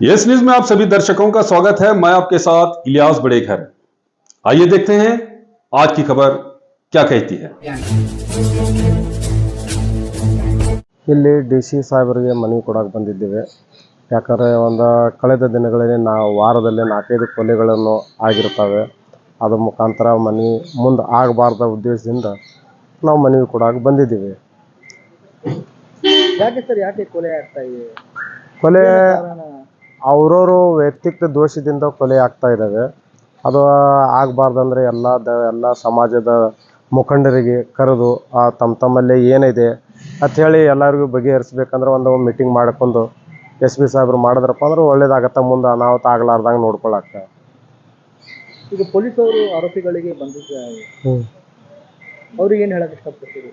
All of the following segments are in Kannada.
यस न्यूज में आप सभी दर्शकों का स्वागत है। मैं आपके साथ इलियास बड़ेघर। आइए देखते हैं आज की खबर क्या कहती है। ಇಲ್ಲಿ DC ಸಾಹೇಬರಿಗೆ ಮನವಿ ಕೊಡಕ್ಕೆ ಬಂದಿದ್ದೇವೆ. ಯಾಕಂದರೆ ಕಳೆದ ದಿನಗಳಲ್ಲಿ ವಾರದಲ್ಲಿ 4-5 ಕೊಲೆಗಳನ್ನು ಆಗಿರುತ್ತವೆ. ಅದರ ಮುಖಾಂತರ ಮನವಿ ಮುಂದೆ ಆಗಬಾರ್ದ ಉದ್ದೇಶದಿಂದ ನಾವು ಮನವಿ ಕೊಡಕ್ಕೆ ಬಂದಿದ್ದೀವಿ. ಯಾಕೆ ಕೊಲೆ ಆಗ್ತಾ ಇದೆ? ಕೊಲೆ ಅವರವರು ವ್ಯಕ್ತಿತ್ವ ದೋಷದಿಂದ ಕೊಲೆ ಆಗ್ತಾ ಇದ್ದಾವೆ. ಅದು ಆಗಬಾರ್ದಂದ್ರೆ ಎಲ್ಲ ಸಮಾಜದ ಮುಖಂಡರಿಗೆ ಕರೆದು ತಮ್ಮಲ್ಲಿ ಏನಿದೆ ಅಂಥೇಳಿ ಎಲ್ಲರಿಗೂ ಬಗೆಹರಿಸ್ಬೇಕಂದ್ರೆ ಒಂದು ಮೀಟಿಂಗ್ ಮಾಡ್ಕೊಂಡು SP ಸಾಹೇಬರು ಮಾಡಿದ್ರಪ್ಪ ಅಂದ್ರೆ ಒಳ್ಳೇದಾಗತ್ತೆ. ಮುಂದೆ ಅನಾಹುತ ಆಗಲಾರ್ದಂಗೆ ನೋಡ್ಕೊಳಕ್ಕೆ. ಈಗ ಪೊಲೀಸವರು ಆರೋಪಿಗಳಿಗೆ ಬಂದಿದ್ದಾರೆ, ಅವ್ರಿಗೆ ಏನು ಹೇಳಕ್ಕೆ ಇಷ್ಟಪಡ್ತೀರಿ?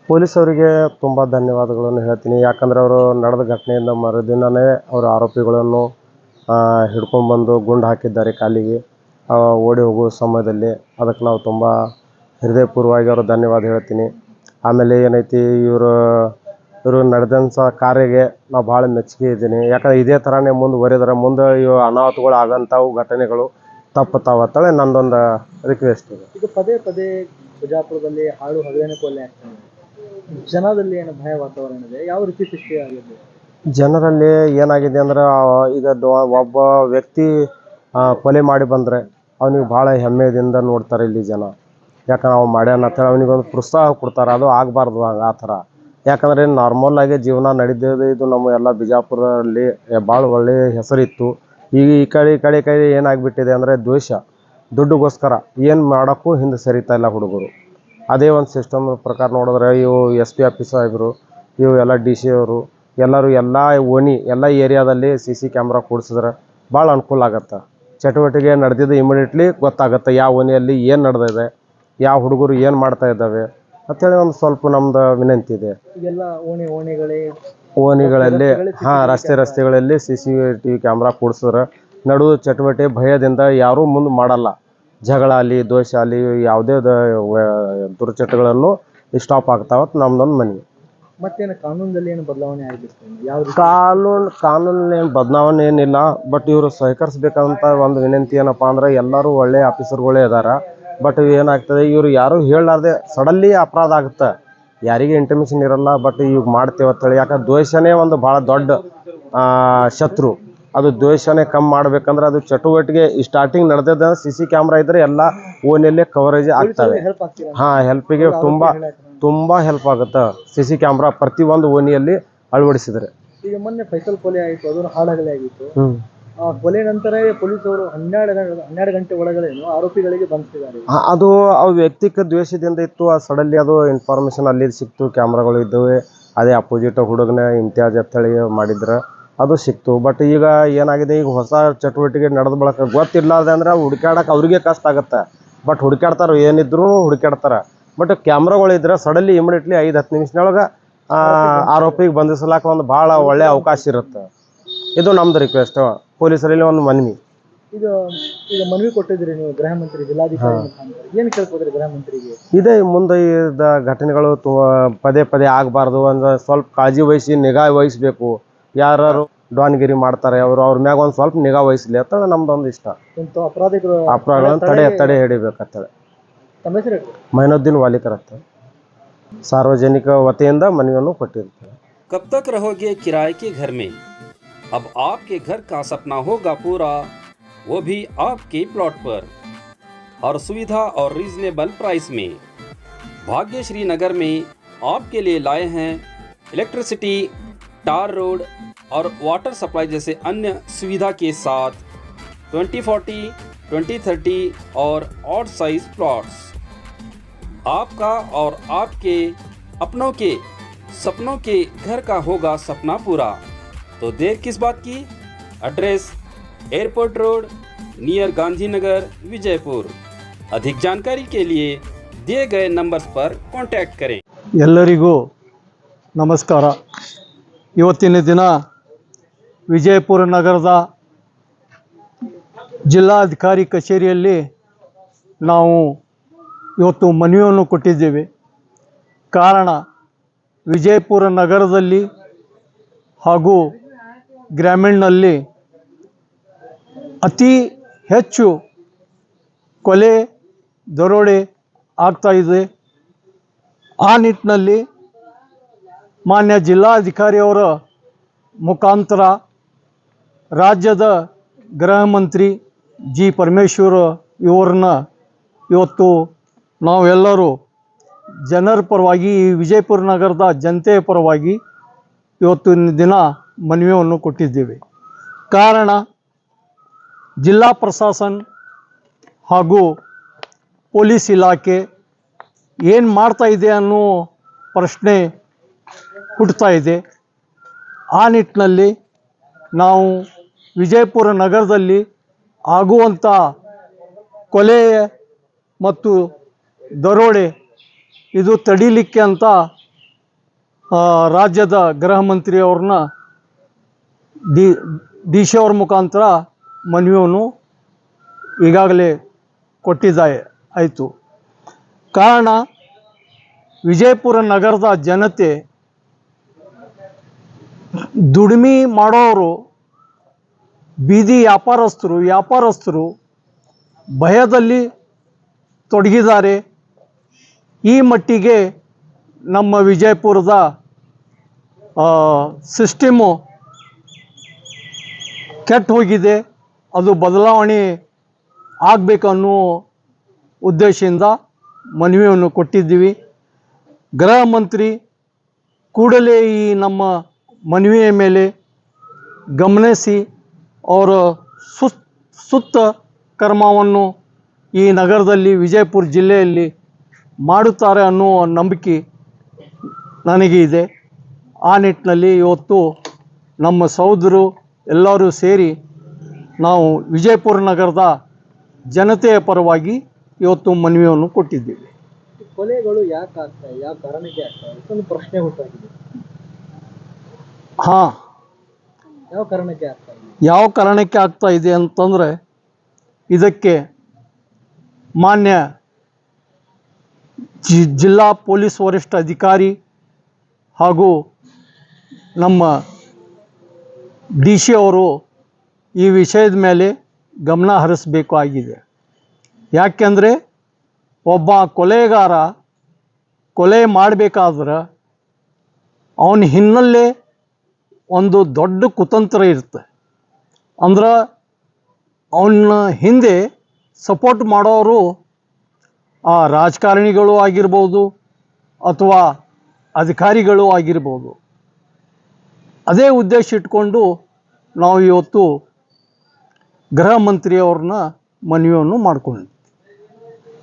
ಪೊಲೀಸವರಿಗೆ ತುಂಬ ಧನ್ಯವಾದಗಳನ್ನು ಹೇಳ್ತೀನಿ. ಯಾಕಂದರೆ ಅವರು ನಡೆದ ಘಟನೆಯಿಂದ ಮರುದಿನವೇ ಅವರು ಆರೋಪಿಗಳನ್ನು ಹಿಡ್ಕೊಂಡ್ಬಂದು ಗುಂಡು ಹಾಕಿದ್ದಾರೆ ಕಾಲಿಗೆ ಓಡಿ ಹೋಗುವ ಸಮಯದಲ್ಲಿ. ಅದಕ್ಕೆ ನಾವು ತುಂಬ ಹೃದಯಪೂರ್ವವಾಗಿ ಅವರು ಧನ್ಯವಾದ ಹೇಳ್ತೀನಿ. ಆಮೇಲೆ ಏನೈತಿ ಇವರು ನಡೆದಂಥ ಕಾರ್ಯಕ್ಕೆ ನಾವು ಭಾಳ ಮೆಚ್ಚುಗೆ ಇದ್ದೀನಿ. ಯಾಕಂದರೆ ಇದೇ ಥರನೇ ಮುಂದುವರೆದ್ರೆ ಮುಂದೆ ಇವು ಅನಾಹುತಗಳು ಆಗೋಂಥವು ಘಟನೆಗಳು ತಪ್ಪುತ್ತಾವ ಅಂತೇಳಿ ನನ್ನದೊಂದು ರಿಕ್ವೆಸ್ಟ್ ಇದೆ. ಈಗ ಪದೇ ಪದೇ ಬಿಜಾಪುರದಲ್ಲಿ ಹಾಳು ಹಗರಣ ಕೊಲೆ ಆಗ್ತದೆ, ಜನರಲ್ಲಿ ಏನು ಭಯ ವಾತಾವರಣ ಇದೆ? ಯಾವ ರೀತಿ ಸೃಷ್ಟಿಯಾಗಿದೆ? ಜನರಲ್ಲಿ ಏನಾಗಿದೆ ಅಂದ್ರೆ ಈಗ ಒಬ್ಬ ವ್ಯಕ್ತಿ ಕೊಲೆ ಮಾಡಿ ಬಂದರೆ ಅವನಿಗೆ ಭಾಳ ಹೆಮ್ಮೆಯಿಂದ ನೋಡ್ತಾರೆ ಇಲ್ಲಿ ಜನ. ಯಾಕಂದ್ರೆ ಅವ್ನು ಮಾಡ್ಯಾನ ಅಂತೇಳಿ ಅವನಿಗೊಂದು ಪ್ರೋತ್ಸಾಹ ಕೊಡ್ತಾರೆ. ಅದು ಆಗಬಾರ್ದು ಆ ಥರ. ಯಾಕಂದರೆ ನಾರ್ಮಲ್ಲಾಗಿ ಜೀವನ ನಡೀತಿದೆ. ಇದು ನಮ್ಮ ಎಲ್ಲ ಬಿಜಾಪುರಲ್ಲಿ ಭಾಳ ಒಳ್ಳೆಯ ಹೆಸರಿತ್ತು. ಈಗ ಈ ಕಡೆ ಏನಾಗಿಬಿಟ್ಟಿದೆ ಅಂದರೆ ದ್ವೇಷ, ದುಡ್ಡುಗೋಸ್ಕರ ಏನು ಮಾಡೋಕ್ಕೂ ಹಿಂದೆ ಸರಿತಾ ಇಲ್ಲ ಹುಡುಗರು. ಅದೇ ಒಂದು ಸಿಸ್ಟಮ್ ಪ್ರಕಾರ ನೋಡಿದ್ರೆ ಇವು SP ಆಫೀಸ್ ಸಾಹೇಬರು, ಇವು ಎಲ್ಲ DC ಅವರು ಎಲ್ಲರೂ ಎಲ್ಲ ಏರಿಯಾದಲ್ಲಿ CC ಕ್ಯಾಮ್ರಾ ಕೂಡಿಸಿದ್ರೆ ಭಾಳ ಅನುಕೂಲ ಆಗುತ್ತೆ. ಚಟುವಟಿಕೆ ನಡೆದಿದ್ದು ಇಮಿಡಿಯೇಟ್ಲಿ ಗೊತ್ತಾಗುತ್ತೆ. ಯಾವ ಓಣಿಯಲ್ಲಿ ಏನು ನಡೆದಿದೆ, ಯಾವ ಹುಡುಗರು ಏನು ಮಾಡ್ತಾ ಇದ್ದಾವೆ ಅಂಥೇಳಿ ಒಂದು ಸ್ವಲ್ಪ ನಮ್ಮದು ವಿನಂತಿ ಇದೆ. ಈಗೆಲ್ಲ ಓಣಿಗಳಲ್ಲಿ ರಸ್ತೆಗಳಲ್ಲಿ CCTV ಕ್ಯಾಮ್ರಾ ಕೂಡಿಸಿದ್ರೆ ನಡುವ ಚಟುವಟಿಕೆ ಭಯದಿಂದ ಯಾರೂ ಮುಂದೆ ಮಾಡಲ್ಲ. ಜಗಳ ಆಗಲಿ ದೋಷ ಆಗಲಿ ಯಾವುದೇ ದುರ್ಚಟಗಳನ್ನು ಸ್ಟಾಪ್ ಆಗ್ತಾವತ್ತು ನಮ್ದೊಂದು ಮನವಿ. ಮತ್ತೇನು ಕಾನೂನಲ್ಲಿ ಏನು ಬದಲಾವಣೆ ಆಗಬೇಕು? ಯಾವ ಕಾನೂನಲ್ಲಿ ಏನು ಬದಲಾವಣೆ ಏನಿಲ್ಲ. ಬಟ್ ಇವರು ಸಹಕರಿಸಬೇಕಂತ ಒಂದು ವಿನಂತಿ ಏನಪ್ಪ ಅಂದ್ರೆ ಎಲ್ಲರೂ ಒಳ್ಳೆಯ ಆಫೀಸರ್ಗಳೇ ಇದ್ದಾರೆ. ಬಟ್ ಏನಾಗ್ತದೆ, ಇವರು ಯಾರೂ ಹೇಳಲಾರ್ದೆ ಸಡನ್ಲಿ ಅಪರಾಧ ಆಗುತ್ತೆ. ಯಾರಿಗೆ ಇಂಟಿಮೇಷನ್ ಇರಲ್ಲ. ಬಟ್ ಈಗ ಮಾಡ್ತೇವೆ ಅಂತೇಳಿ. ಯಾಕಂದ್ರೆ ದ್ವೇಷನೇ ಒಂದು ಭಾಳ ದೊಡ್ಡ ಶತ್ರು. ಅದು ದ್ವೇಷನೇ ಕಮ್ಮಿ ಮಾಡ್ಬೇಕಂದ್ರೆ ಅದು ಚಟುವಟಿಕೆ ಸ್ಟಾರ್ಟಿಂಗ್ ನಡೆದಿದ್ದ CC ಕ್ಯಾಮ್ರಾ ಇದ್ದರೆ ಎಲ್ಲ ಓಣಿಯಲ್ಲೇ ಕವರೇಜ್ ಆಗ್ತವೆ. ಹೆಲ್ಪಿಗೆ ತುಂಬ ಹೆಲ್ಪ್ ಆಗುತ್ತೆ CC ಕ್ಯಾಮ್ರಾ ಪ್ರತಿಯೊಂದು ಓಣಿಯಲ್ಲಿ ಅಳವಡಿಸಿದರೆ. ಈಗ ಮೊನ್ನೆ ಫೈಸಲ್ ಕೊಲೆ ಆಯಿತು, ಅದನ್ನು ಹಾಳಾಗಲೇ ಆಗಿತ್ತು. ಕೊಲೆ ನಂತರ ಪೊಲೀಸರು 12 ಗಂಟೆ ಒಳಗಡೆ ಆರೋಪಿಗಳಿಗೆ ಬಂಧಿಸಿದ್ದಾರೆ. ಅದು ವ್ಯಕ್ತಿಕ ದ್ವೇಷದಿಂದ ಇತ್ತು. ಸಡನ್ಲಿ ಅದು ಇನ್ಫಾರ್ಮೇಷನ್ ಅಲ್ಲಿ ಸಿಕ್ತು, ಕ್ಯಾಮ್ರಾಗಳು ಇದ್ದವೆ. ಅದೇ ಅಪೋಸಿಟ್ ಹುಡುಗನ ಇಮ್ತಿಯಾಜ್ ಅಂತೇಳಿ ಮಾಡಿದ್ರೆ ಅದು ಸಿಕ್ತು. ಬಟ್ ಈಗ ಏನಾಗಿದೆ, ಈಗ ಹೊಸ ಚಟುವಟಿಕೆ ನಡೆದ ಬಳಕ ಗೊತ್ತಿರಲಾರ್ದೆ ಅಂದ್ರೆ ಹುಡುಕಾಡಕ್ಕೆ ಅವ್ರಿಗೆ ಕಷ್ಟ ಆಗುತ್ತೆ. ಬಟ್ ಹುಡುಕಾಡ್ತಾರೆ, ಏನಿದ್ರು ಹುಡುಕಾಡ್ತಾರೆ. ಬಟ್ ಕ್ಯಾಮ್ರಾಗಳಿದ್ರೆ ಸಡನ್ಲಿ ಇಮಿಡಿಯೇಟ್ಲಿ 5-10 ನಿಮಿಷದೊಳಗೆ ಆರೋಪಿಗೆ ಬಂಧಿಸಲಾಕ ಒಂದು ಭಾಳ ಒಳ್ಳೆಯ ಅವಕಾಶ ಇರುತ್ತೆ. ಇದು ನಮ್ಮದು ರಿಕ್ವೆಸ್ಟ್, ಪೊಲೀಸರಲ್ಲಿ ಒಂದು ಮನವಿ. ಈಗ ಮನವಿ ಕೊಟ್ಟಿದ್ದೀರಿ ನೀವು ಗೃಹ ಮಂತ್ರಿ, ಜಿಲ್ಲಾಧಿಕಾರಿ ಮುಖಾಂತರ. ಏನು ಕೇಳ್ಬೋದ್ರಿ ಗೃಹ ಮಂತ್ರಿಗೆ? ಇದೇ ಮುಂದೆ ಇದ್ದ ಘಟನೆಗಳು ಪದೇ ಆಗಬಾರ್ದು. ಒಂದು ಸ್ವಲ್ಪ ಕಾಳಜಿ ವಹಿಸಿ ನಿಗಾ ವಹಿಸಬೇಕು. ಯಾರು ಡಾನ್ಗಿರಿ ಮಾಡ್ತಾರೆ ಅವ್ರ ಮ್ಯಾಗ ಒಂದು ಸ್ವಲ್ಪ ನಿಗಾ ವಹಿಸಲಿ ಅಂತ ನಮ್ದೊಂದು ಇಷ್ಟ. ಅಪರಾಧಗಳನ್ನು ತಡೆ ಹಿಡಿಬೇಕಂತೇಳಿ. ತಮ್ಮ ಹೆಸರು? ಮೈನುದ್ದೀನ್ ವಾಲಿಕರ್ ಅಂತ ಸಾರ್ವಜನಿಕ ವತಿಯಿಂದ ಮನವಿಯನ್ನು ಕೊಟ್ಟಿರ್ತಾರೆ. कब तक रहोगे किराए के घर में? अब आपके घर का सपना होगा पूरा, वो भी आपके प्लॉट पर, और सुविधा और रीजनेबल प्राइस में। भाग्यश्री नगर में आपके लिए लाए हैं इलेक्ट्रिसिटी, टार रोड और वाटर सप्लाई जैसे अन्य सुविधा के साथ 2040, 2030 और ऑड साइज प्लॉट्स। आपका और आपके अपनों के सपनों के घर का होगा सपना पूरा, तो देर किस बात की? Address airport road near Gandhinagar, Vijaypur. अधिक जानकारी के लिए दिए गए नंबर्स पर कांटेक्ट करें। ಎಲ್ಲರಿಗೂ ನಮಸ್ಕಾರ. ಇವತ್ತಿನ ದಿನ ವಿಜಯಪುರ ನಗರದ ಜಿಲ್ಲಾಧಿಕಾರಿ ಕಚೇರಿಯಲ್ಲಿ ನಾವು ಇವತ್ತು ಮನವಿಯನ್ನು ಕೊಟ್ಟಿದ್ದೇವೆ. ಕಾರಣ ವಿಜಯಪುರ ನಗರದಲ್ಲಿ ಹಾಗೂ ಗ್ರಾಮೀಣದಲ್ಲಿ ಅತಿ ಹೆಚ್ಚು ಕೊಲೆ ದರೋಡೆ ಆಗ್ತಾ ಇದೆ. ಆ ನಿಟ್ಟಿನಲ್ಲಿ ಮಾನ್ಯ ಜಿಲ್ಲಾಧಿಕಾರಿಯವರ ಮುಖಾಂತರ ರಾಜ್ಯದ ಗೃಹ ಮಂತ್ರಿ ಜಿ ಪರಮೇಶ್ವರ್ ಇವ್ರನ್ನ ಇವತ್ತು ನಾವೆಲ್ಲರೂ ಜನರ ಪರವಾಗಿ, ಈ ವಿಜಯಪುರ ನಗರದ ಜನತೆಯ ಪರವಾಗಿ ಇವತ್ತಿನ ದಿನ ಮನವಿಯನ್ನು ಕೊಟ್ಟಿದ್ದೇವೆ. ಕಾರಣ, ಜಿಲ್ಲಾ ಪ್ರಶಾಸನ ಹಾಗೂ ಪೊಲೀಸ್ ಇಲಾಖೆ ಏನು ಮಾಡ್ತಾ ಇದೆ ಅನ್ನೋ ಪ್ರಶ್ನೆ ಹುಟ್ಟುತ್ತಾ ಇದೆ. ಆ ನಿಟ್ಟಿನಲ್ಲಿ ನಾವು ವಿಜಯಪುರ ನಗರದಲ್ಲಿ ಆಗುವಂಥ ಕೊಲೆ ಮತ್ತು ದರೋಡೆ ಇದು ತಡೀಲಿಕ್ಕೆ ಅಂತ ರಾಜ್ಯದ ಗೃಹ ಮಂತ್ರಿಯವ್ರನ್ನ ಡಿ ಸಿ ಅವ್ರ ಮುಖಾಂತರ ಮನವಿಯನ್ನು ಈಗಾಗಲೇ ಆಯಿತು. ಕಾರಣ, ವಿಜಯಪುರ ನಗರದ ಜನತೆ ದುಡಿಮೆ ಮಾಡೋರು, ಬೀದಿ ವ್ಯಾಪಾರಸ್ಥರು ಭಯದಲ್ಲಿ ತೊಡಗಿದ್ದಾರೆ. ಈ ಮಟ್ಟಿಗೆ ನಮ್ಮ ವಿಜಯಪುರದ ಸಿಸ್ಟಮು ಕೆಟ್ಟು ಹೋಗಿದೆ. ಅದು ಬದಲಾವಣೆ ಆಗಬೇಕನ್ನೋ ಉದ್ದೇಶದಿಂದ ಮನವಿಯನ್ನು ಕೊಟ್ಟಿದ್ದೀವಿ. ಗೃಹ ಮಂತ್ರಿ ಕೂಡಲೇ ಈ ನಮ್ಮ ಮನವಿಯ ಮೇಲೆ ಗಮನಿಸಿ ಅವರ ಸೂಕ್ತ ಕ್ರಮವನ್ನು ಈ ನಗರದಲ್ಲಿ, ವಿಜಯಪುರ ಜಿಲ್ಲೆಯಲ್ಲಿ ಮಾಡುತ್ತಾರೆ ಅನ್ನೋ ನಂಬಿಕೆ ನನಗೆ ಇದೆ. ಆ ನಿಟ್ಟಿನಲ್ಲಿ ಇವತ್ತು ನಮ್ಮ ಸಹೋದರರು ಎಲ್ಲರೂ ಸೇರಿ ನಾವು ವಿಜಯಪುರ ನಗರದ ಜನತೆಯ ಪರವಾಗಿ ಇವತ್ತು ಮನವಿಯನ್ನು ಕೊಟ್ಟಿದ್ದೀವಿ. ಕೊಲೆಗಳು ಯಾಕೆ ಆಗ್ತಾವೆ, ಯಾವ ಕಾರಣಕ್ಕೆ ಆಗ್ತಾವೆ ಒಂದು ಪ್ರಶ್ನೆ ಹುಟ್ಟಾಗಿದೆ. ಹಾಂ, ಯಾವ ಕಾರಣಕ್ಕೆ ಆಗ್ತಾ ಇದೆ? ಯಾವ ಕಾರಣಕ್ಕೆ ಆಗ್ತಾ ಇದೆ ಅಂತಂದರೆ, ಇದಕ್ಕೆ ಮಾನ್ಯ ಜಿಲ್ಲಾ ಪೊಲೀಸ್ ವರಿಷ್ಠ ಅಧಿಕಾರಿ ಹಾಗೂ ನಮ್ಮ ಡಿ ಸಿ ಅವರು ಈ ವಿಷಯದ ಮೇಲೆ ಗಮನ ಹರಿಸಬೇಕಾಗಿದೆ. ಯಾಕೆಂದರೆ ಒಬ್ಬ ಕೊಲೆಗಾರ ಕೊಲೆ ಮಾಡಬೇಕಾದ್ರೆ ಅವನ ಹಿನ್ನೆಲೆ ಒಂದು ದೊಡ್ಡ ಕುತಂತ್ರ ಇರುತ್ತೆ. ಅಂದ್ರೆ ಅವನ ಹಿಂದೆ ಸಪೋರ್ಟ್ ಮಾಡೋರು ರಾಜಕಾರಣಿಗಳು ಆಗಿರ್ಬೋದು ಅಥವಾ ಅಧಿಕಾರಿಗಳು ಆಗಿರ್ಬೋದು. ಅದೇ ಉದ್ದೇಶ ಇಟ್ಕೊಂಡು ನಾವು ಇವತ್ತು ಗೃಹ ಮಂತ್ರಿಯವ್ರನ್ನ ಮನವಿಯನ್ನು ಮಾಡಿಕೊಂಡಿದ್ವಿ.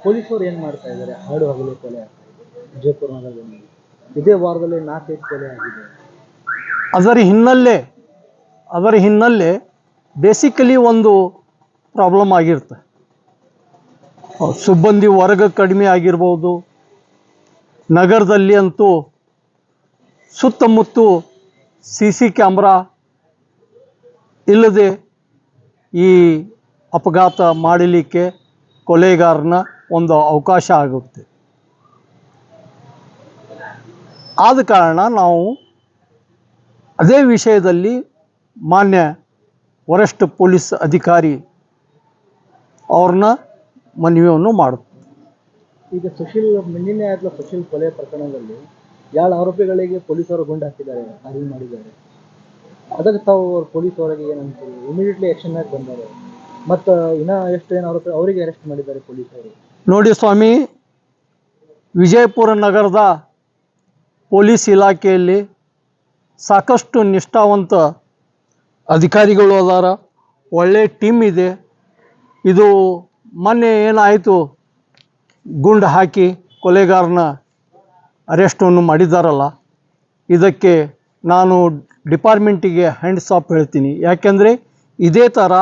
ಪೊಲೀಸರು ಏನು ಮಾಡ್ತಾ ಇದ್ದಾರೆ? ಹಾಡು ಹಗಲು ಕೊಲೆ ಆಗ್ತಾ ಇದೆ ವಿಜಯಪುರ ನಗರದಲ್ಲಿ. ಇದೇ ವಾರದಲ್ಲಿ 4 ಕೊಲೆ ಆಗಿದೆ. ಅದರ ಹಿನ್ನೆಲೆ ಬೇಸಿಕಲಿ ಒಂದು ಪ್ರಾಬ್ಲಮ್ ಆಗಿರುತ್ತೆ. ಸಿಬ್ಬಂದಿ ವರ್ಗ ಕಡಿಮೆ ಆಗಿರ್ಬೋದು. ನಗರದಲ್ಲಿ ಅಂತೂ ಸುತ್ತಮುತ್ತ CC ಕ್ಯಾಮ್ರಾ ಇಲ್ಲದೆ ಈ ಅಪಘಾತ ಮಾಡಲಿಕ್ಕೆ ಕೊಲೆಗಾರನ ಒಂದು ಅವಕಾಶ ಆಗುತ್ತೆ. ಆದ ಕಾರಣ ನಾವು ಅದೇ ವಿಷಯದಲ್ಲಿ ಮಾನ್ಯ ವರಿಷ್ಠ ಪೊಲೀಸ್ ಅಧಿಕಾರಿ ಅವ್ರನ್ನ ಮನವಿಯನ್ನು ಮಾಡುತ್ತೆ. ಈಗ ನಿನ್ನೆ ಆದ ಸುಶೀಲ್ ಕೊಲೆ ಪ್ರಕರಣದಲ್ಲಿ 7 ಆರೋಪಿಗಳಿಗೆ ಪೊಲೀಸರು ಗುಂಡು ಹಾಕಿದ್ದಾರೆ, ಅರೆಸ್ಟ್ ಮಾಡಿದ್ದಾರೆ. ಅದಕ್ಕೆ ತಾವು ಪೊಲೀಸವರಿಗೆ ಏನಂತೀವಿ? ಇಮಿಡಿಯೇಟ್ಲಿ ಆ್ಯಕ್ಷನ್ ಆಗಿ ಬಂದ್ದಾರೆ. ಮತ್ತು ಇನ್ನೂ ಏನು ಆರೋಪಿ ಅವರಿಗೆ ಅರೆಸ್ಟ್ ಮಾಡಿದ್ದಾರೆ ಪೊಲೀಸರು. ನೋಡಿ ಸ್ವಾಮಿ, ವಿಜಯಪುರ ನಗರದ ಪೊಲೀಸ್ ಇಲಾಖೆಯಲ್ಲಿ ಸಾಕಷ್ಟು ನಿಷ್ಠಾವಂತ ಅಧಿಕಾರಿಗಳು ಅದಾರ, ಒಳ್ಳೆ ಟೀಮ್ ಇದೆ. ಇದು ಮೊನ್ನೆ ಏನಾಯಿತು, ಗುಂಡು ಹಾಕಿ ಕೊಲೆಗಾರನ ಅರೆಸ್ಟನ್ನು ಮಾಡಿದ್ದಾರಲ್ಲ, ಇದಕ್ಕೆ ನಾನು ಡಿಪಾರ್ಟ್ಮೆಂಟಿಗೆ ಹ್ಯಾಂಡ್ಸ್ ಆಫ್ ಹೇಳ್ತೀನಿ. ಯಾಕೆಂದರೆ ಇದೇ ಥರ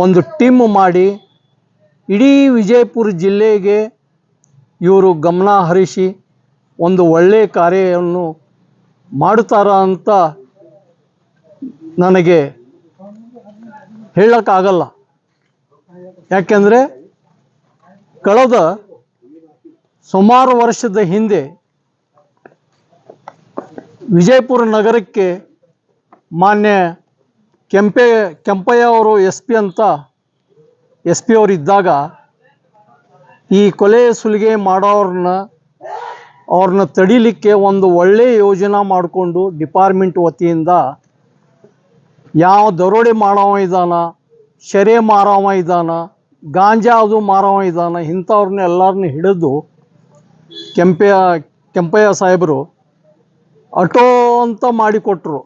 ಒಂದು ಟೀಮ್ ಮಾಡಿ ಇಡೀ ವಿಜಯಪುರ ಜಿಲ್ಲೆಗೆ ಇವರು ಗಮನ ಹರಿಸಿ ಒಂದು ಒಳ್ಳೆಯ ಕಾರ್ಯವನ್ನು ಮಾಡುತ್ತಾರ ಅಂತ ನನಗೆ ಹೇಳೋಕ್ಕಾಗಲ್ಲ. ಯಾಕೆಂದರೆ ಕಳೆದ ಸುಮಾರು ವರ್ಷದ ಹಿಂದೆ ವಿಜಯಪುರ ನಗರಕ್ಕೆ ಮಾನ್ಯ ಕೆಂಪಯ್ಯ ಅವರು SP ಅಂತ SP ಅವರು ಇದ್ದಾಗ ಈ ಕೊಲೆ ಸುಲಿಗೆ ಅವ್ರನ್ನ ತಡಿಲಿಕ್ಕೆ ಒಂದು ಒಳ್ಳೆಯ ಯೋಜನೆ ಮಾಡಿಕೊಂಡು ಡಿಪಾರ್ಟ್ಮೆಂಟ್ ವತಿಯಿಂದ ಯಾವ ದರೋಡೆ ಮಾಡವ ಇದ್ದಾನ, ಶೆರೆ ಮಾರವ ಇದ್ದಾನ, ಗಾಂಜಾ ಅದು ಮಾರವ ಇದ್ದಾನ, ಇಂಥವ್ರನ್ನ ಎಲ್ಲರನ್ನ ಹಿಡಿದು ಕೆಂಪಯ್ಯ ಸಾಹೇಬರು ಆಟೋ ಅಂತ ಮಾಡಿಕೊಟ್ರು,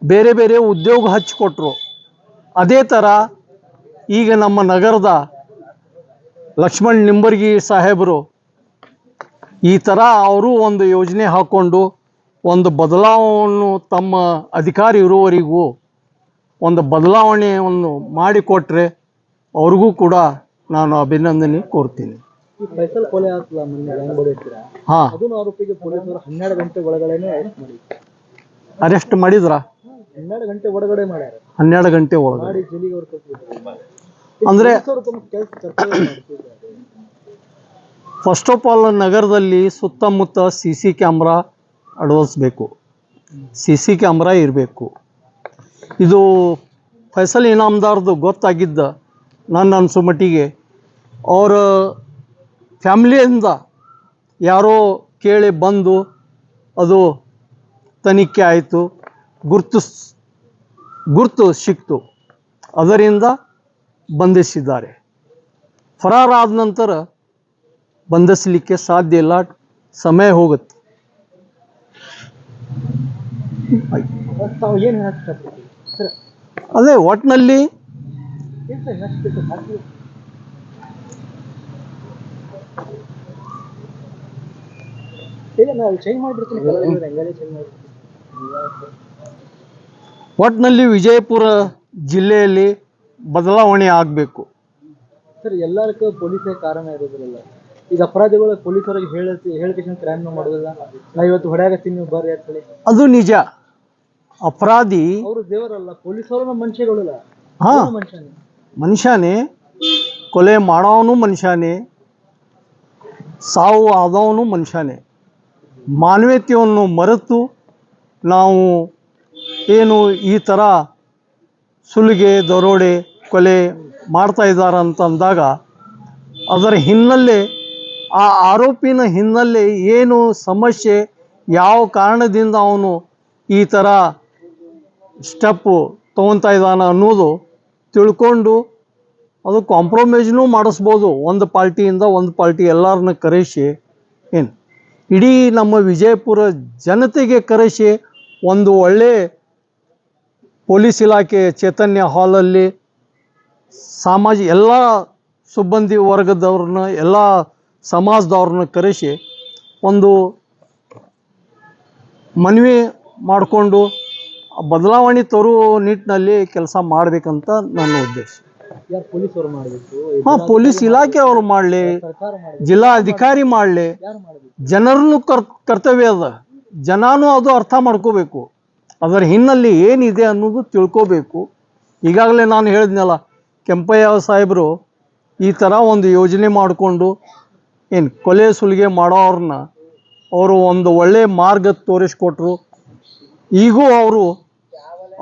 ಬೇರೆ ಬೇರೆ ಉದ್ಯೋಗ ಹಚ್ಚಿಕೊಟ್ರು. ಅದೇ ಥರ ಈಗ ನಮ್ಮ ನಗರದ ಲಕ್ಷ್ಮಣ್ ನಿಂಬರ್ಗಿ ಸಾಹೇಬರು ಈ ಥರ ಅವರು ಒಂದು ಯೋಜನೆ ಹಾಕ್ಕೊಂಡು ಒಂದು ಬದಲಾವಣೆಯನ್ನು ತಮ್ಮ ಅಧಿಕಾರಿ ಇರುವವರೆಗೂ ಒಂದು ಬದಲಾವಣೆಯನ್ನು ಮಾಡಿಕೊಟ್ರೆ ಅವ್ರಿಗೂ ಕೂಡ ನಾನು ಅಭಿನಂದನೆ ಕೋರ್ತೀನಿ. ಈ ಫೈಸಲ್ ಕೊಲೆ ಆತಲ್ಲ ಮೊನ್ನೆ ಬ್ಯಾಂಗ್ಳೂರ್ ಇರ್ತೀರಾ, ಹಾಂ, ಅದನ್ನು ಆರೋಪಿಗೆ ಪೊಲೀಸರು 12 ಗಂಟೆ ಒಳಗಡೆನೆ ಅರೆಸ್ಟ್ ಮಾಡಿದ್ರ? 12 ಗಂಟೆ ಒಳಗಡೆ ಮಾಡ್ಯಾರ. 12 ಗಂಟೆ ಒಳಗೆ ಮಾಡಿ ಜೈಲಿಗೆ ಅವ್ರು ಕಳ್ಸಿಬಿಟ್ರು. ಅಂದರೆ ತಮ್ಮ ಕೆಲಸ ಕರ್ತವ್ಯ ಮಾಡ್ತಿದ್ದಾರೆ. ಫಸ್ಟ್ ಆಫ್ ಆಲ್ ನಗರದಲ್ಲಿ ಸುತ್ತಮುತ್ತ CC ಕ್ಯಾಮ್ರಾ ಅಳವಡಿಸ್ಬೇಕು, CC ಕ್ಯಾಮ್ರಾ ಇರಬೇಕು. ಇದು ಫೈಸಲ್ ಇನಾಮ್ದಾರ್ದು ಗೊತ್ತಾಗಿದ್ದ ನನ್ನ ಅನಿಸೋ ಮಟ್ಟಿಗೆ ಅವರ ಫ್ಯಾಮಿಲಿಯಿಂದ ಯಾರೋ ಕೇಳಿ ಬಂದು ಅದು ತನಿಖೆ ಆಯಿತು, ಗುರ್ತು ಸಿಕ್ತು, ಅದರಿಂದ ಬಂಧಿಸಿದ್ದಾರೆ. ಫರಾರಾದ ನಂತರ ಬಂಧಿಸಲಿಕ್ಕೆ ಸಾಧ್ಯ ಇಲ್ಲ, ಸಮಯ ಹೋಗುತ್ತೆ. ತಾವು ಏನು ಹೇಳಕ್ ಇಷ್ಟಪಡ್ತೀವಿ ಸರ್? ಅದೇ ಒಟ್ಟಿನಲ್ಲಿ ಏನು ಸರ್ ನೆಕ್ಸ್ಟ್ ಬೇಕು ಹಾಕಿ ಈಗ ನಾವು ಚೇಂಜ್ ಮಾಡಿಬಿಡ್ತೀನಿ, ಹೆಂಗಾರೆ ಚೇಂಜ್ ಮಾಡ್ಬಿಡ್ತೀನಿ. ಒಟ್ಟಿನಲ್ಲಿ ವಿಜಯಪುರ ಜಿಲ್ಲೆಯಲ್ಲಿ ಬದಲಾವಣೆ ಆಗಬೇಕು. ಸರ್ ಎಲ್ಲದಕ್ಕೂ ಪೊಲೀಸೇ ಕಾರಣ ಇರೋದಿಲ್ಲ. ಈಗ ಅಪರಾಧಿಗಳು ಪೊಲೀಸರಿಗೆ ಹೇಳಿಕೆ ಕ್ರೈಮ್ ಮಾಡೋದಿಲ್ಲ. ನಾ ಇವತ್ತು ಹೊಡೆಯಾಗತ್ತೀನಿ ನೀವು ಬರ್ರಿ ಅಂತ ಹೇಳಿ. ಅದು ನಿಜ. ಅಪರಾಧಿ ಅವರು ದೇವರಲ್ಲ, ಪೊಲೀಸರು ನಮ್ಮ ಮನುಷ್ಯಗಳಲ್ಲ. ಹಾಂ, ಮನುಷ್ಯನೇ, ಮನುಷ್ಯನೇ. ಕೊಲೆ ಮಾಡೋವನು ಮನುಷ್ಯನೇ, ಸಾವು ಆದವನು ಮನುಷ್ಯನೇ. ಮಾನವೀಯತೆಯನ್ನು ಮರೆತು ನಾವು ಏನು ಈ ಥರ ಸುಲಿಗೆ, ದರೋಡೆ, ಕೊಲೆ ಮಾಡ್ತಾ ಇದ್ದಾರೆ ಅಂತ ಅಂದಾಗ ಅದರ ಹಿನ್ನೆಲೆ, ಆ ಆರೋಪಿನ ಹಿನ್ನೆಲೆ ಏನು ಸಮಸ್ಯೆ, ಯಾವ ಕಾರಣದಿಂದ ಅವನು ಈ ಥರ ಸ್ಟೆಪ್ಪು ತೊಗೊತಾ ಇದ್ದಾನೆ ಅನ್ನೋದು ತಿಳ್ಕೊಂಡು ಅದು ಕಾಂಪ್ರಮೈಸ್ನೂ ಮಾಡಿಸ್ಬೋದು. ಒಂದು ಪಾರ್ಟಿಯಿಂದ ಒಂದು ಪಾರ್ಟಿ ಎಲ್ಲರನ್ನ ಕರೆಸಿ ಏನು ಇಡೀ ನಮ್ಮ ವಿಜಯಪುರ ಜನತೆಗೆ ಕರೆಸಿ ಒಂದು ಒಳ್ಳೆ ಪೊಲೀಸ್ ಇಲಾಖೆ ಚೈತನ್ಯ ಹಾಲಲ್ಲಿ ಎಲ್ಲ ಸಿಬ್ಬಂದಿ ವರ್ಗದವ್ರನ್ನ, ಎಲ್ಲ ಸಮಾಜದವ್ರನ್ನ ಕರೆಸಿ ಒಂದು ಮನವಿ ಮಾಡಿಕೊಂಡು ಬದಲಾವಣೆ ತರುವ ನಿಟ್ಟಿನಲ್ಲಿ ಕೆಲಸ ಮಾಡಬೇಕಂತ ನನ್ನ ಉದ್ದೇಶ. ಯಾರು ಪೊಲೀಸರು ಮಾಡಬೇಕು? ಹಾಂ, ಪೊಲೀಸ್ ಇಲಾಖೆ ಅವರು ಮಾಡಲಿ, ಸರ್ಕಾರ ಮಾಡಬೇಕು, ಜಿಲ್ಲಾ ಅಧಿಕಾರಿ ಮಾಡಲಿ. ಯಾರು ಮಾಡಬೇಕು? ಜನರನ್ನು ಕರ್ತವ್ಯ ಅದ, ಜನನೂ ಅದು ಅರ್ಥ ಮಾಡ್ಕೋಬೇಕು, ಅದರ ಹಿನ್ನೆಲೆ ಏನಿದೆ ಅನ್ನೋದು ತಿಳ್ಕೋಬೇಕು. ಈಗಾಗಲೇ ನಾನು ಹೇಳಿದ್ನಲ್ಲ, ಕೆಂಪಯ್ಯ ಸಾಹೇಬರು ಈ ಥರ ಒಂದು ಯೋಜನೆ ಮಾಡಿಕೊಂಡು ಏನು ಕೊಲೆ ಸುಲಿಗೆ ಮಾಡೋರನ್ನ ಅವರು ಒಂದು ಒಳ್ಳೆಯ ಮಾರ್ಗ ತೋರಿಸ್ಕೊಟ್ರು. ಈಗೂ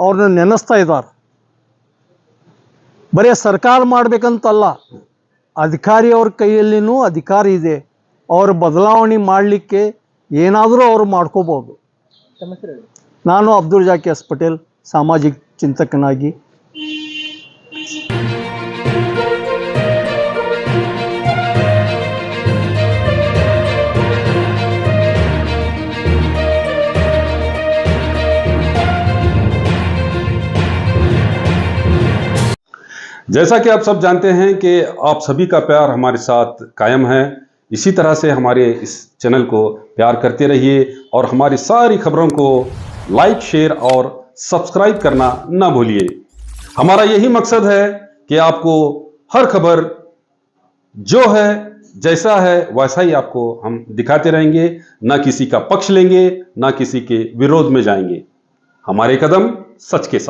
ಅವ್ರನ್ನ ನೆನೆಸ್ತಾ ಇದ್ದಾರೆ. ಬರೀ ಸರ್ಕಾರ ಮಾಡಬೇಕಂತಲ್ಲ, ಅಧಿಕಾರಿಯವ್ರ ಕೈಯಲ್ಲಿನೂ ಅಧಿಕಾರ ಇದೆ. ಅವ್ರ ಬದಲಾವಣೆ ಮಾಡಲಿಕ್ಕೆ ಏನಾದರೂ ಅವರು ಮಾಡ್ಕೋಬೋದು. ತಮ್ಮ ಹೆಸರು ಹೇಳಿ. ನಾನು ಅಬ್ದುಲ್ ಜಾಕಿ ಎಸ್ ಪಟೇಲ್, ಸಾಮಾಜಿಕ ಚಿಂತಕನಾಗಿ. जैसा कि आप सब जानते हैं कि आप सभी का प्यार हमारे साथ कायम है। इसी तरह से हमारे इस चैनल को प्यार करते रहिए और हमारी सारी खबरों को लाइक, शेयर और सब्सक्राइब करना ना भूलिए। हमारा यही मकसद है कि आपको हर खबर जो है, जैसा है वैसा ही आपको हम दिखाते रहेंगे, ना किसी का पक्ष लेंगे, ना किसी के विरोध में जाएंगे। हमारे कदम सच के साथ।